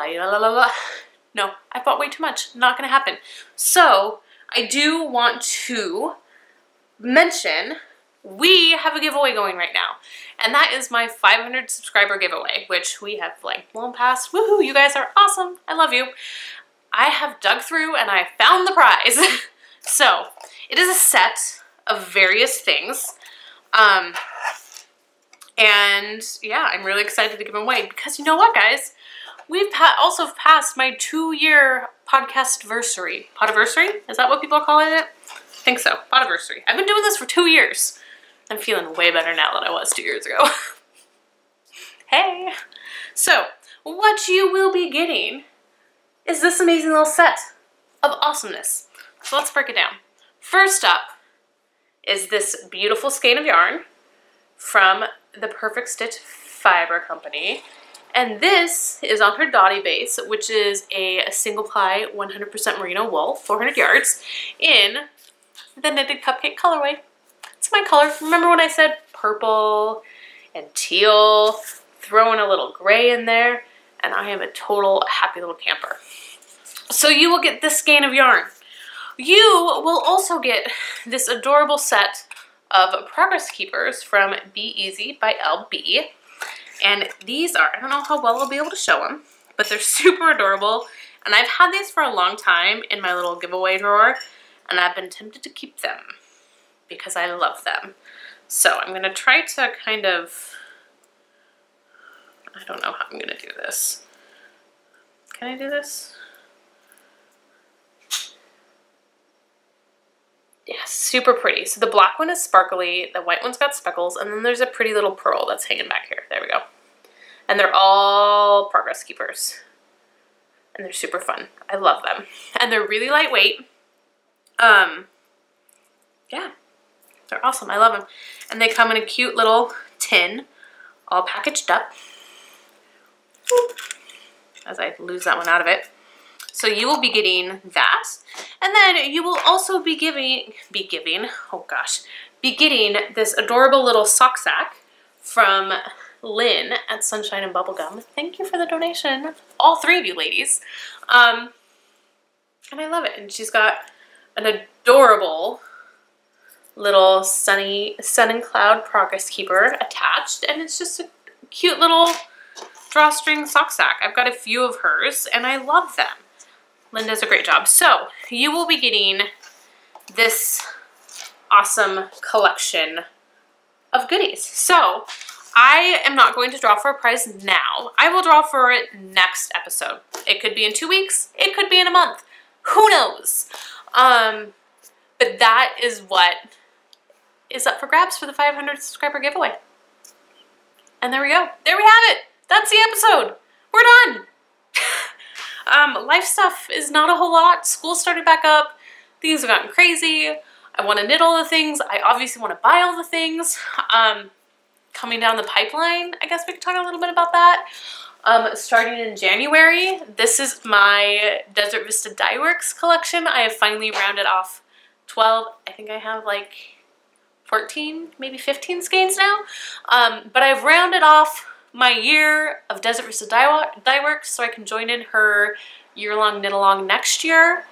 No, I bought way too much. Not going to happen. So I do want to mention we have a giveaway going right now. And that is my 500 subscriber giveaway, which we have like blown past. Woohoo, you guys are awesome. I love you. I have dug through and I found the prize. So it is a set of various things. And yeah, I'm really excited to give them away because you know what, guys? We've also passed my 2-year podcast-versary. Podiversary? Is that what people are calling it? I think so. Podiversary. I've been doing this for 2 years. I'm feeling way better now than I was 2 years ago. Hey! So, what you will be getting is this amazing little set of awesomeness. So let's break it down. First up is this beautiful skein of yarn from the Perfect Stitch Fiber Company. And this is on her Dottie base, which is a single ply 100% merino wool, 400 yards, in the knitted cupcake colorway. It's my color. Remember when I said purple and teal, throwing a little gray in there, and I am a total happy little camper. So you will get this skein of yarn. You will also get this adorable set of Progress Keepers from Be Easy by LB. And these are, I don't know how well I'll be able to show them, but they're super adorable. And I've had these for a long time in my little giveaway drawer, and I've been tempted to keep them because I love them. So I'm gonna try to kind of, I don't know how I'm gonna do this. Can I do this? Yeah, super pretty. So the black one is sparkly, the white one's got speckles, and then there's a pretty little pearl that's hanging back here. There we go. And they're all Progress Keepers. And they're super fun. I love them. And they're really lightweight. Yeah, they're awesome. I love them. And they come in a cute little tin, all packaged up. As I lose that one out of it. So you will be getting that. And then you will also be getting this adorable little sock sack from Lynn at Sunshine and Bubblegum. Thank you for the donation, all three of you ladies. And I love it. And she's got an adorable little sun and cloud progress keeper attached, and it's just a cute little drawstring sock sack. I've got a few of hers and I love them. Lynn does a great job. So you will be getting this awesome collection of goodies. So I am not going to draw for a prize now. I will draw for it next episode. It could be in 2 weeks. It could be in a month. Who knows? But that is what is up for grabs for the 500 subscriber giveaway. And there we go. There we have it. That's the episode. We're done. Life stuff is not a whole lot. School started back up. Things have gotten crazy. I want to knit all the things. I obviously want to buy all the things. Coming down the pipeline, I guess we could talk a little bit about that. Starting in January, this is my Desert Vista Dye Works collection. I have finally rounded off 12. I think I have like 14, maybe 15 skeins now. But I've rounded off my year of Desert Vista Dye Works so I can join in her year-long knit-along next year.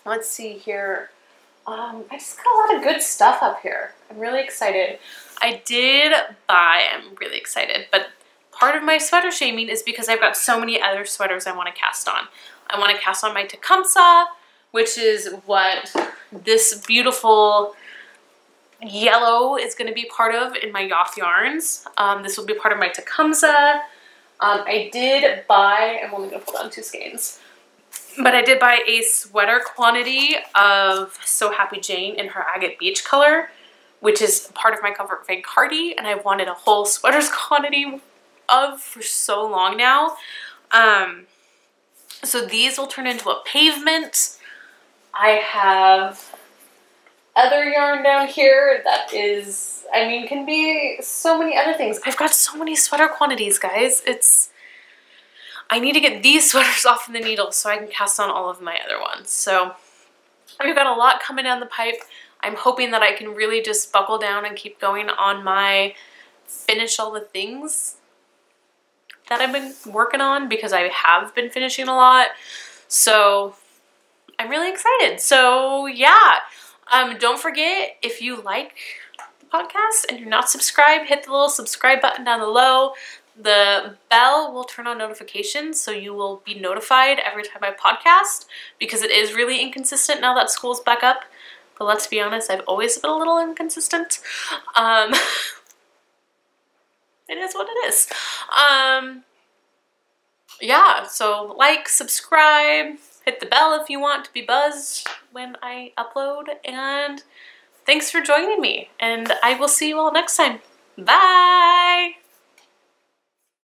Let's see here. I just got a lot of good stuff up here. I'm really excited. I did buy, I'm really excited, but part of my sweater shaming is because I've got so many other sweaters I want to cast on. I want to cast on my Tecumseh, which is what this beautiful yellow is going to be part of in my Yoff yarns. This will be part of my Tecumseh. I did buy, I'm only going to pull down 2 skeins, but I did buy a sweater quantity of So Happy Jane in her Agate Beach color, which is part of my Comfort Fig Cardi, and I've wanted a whole sweaters quantity of for so long now. So these will turn into a pavement. I have other yarn down here that is, I mean, can be so many other things. I've got so many sweater quantities, guys. I need to get these sweaters off the needle so I can cast on all of my other ones. So I've got a lot coming down the pipe. I'm hoping that I can really just buckle down and keep going on my finish all the things that I've been working on, because I have been finishing a lot. So I'm really excited. So yeah, don't forget, if you like the podcast and you're not subscribed, hit the little subscribe button down below. The bell will turn on notifications, so you will be notified every time I podcast, because it is really inconsistent now that school's back up. But let's be honest, I've always been a little inconsistent. It is what it is. Yeah, so like, subscribe, hit the bell if you want to be buzzed when I upload, and thanks for joining me, and I will see you all next time. Bye!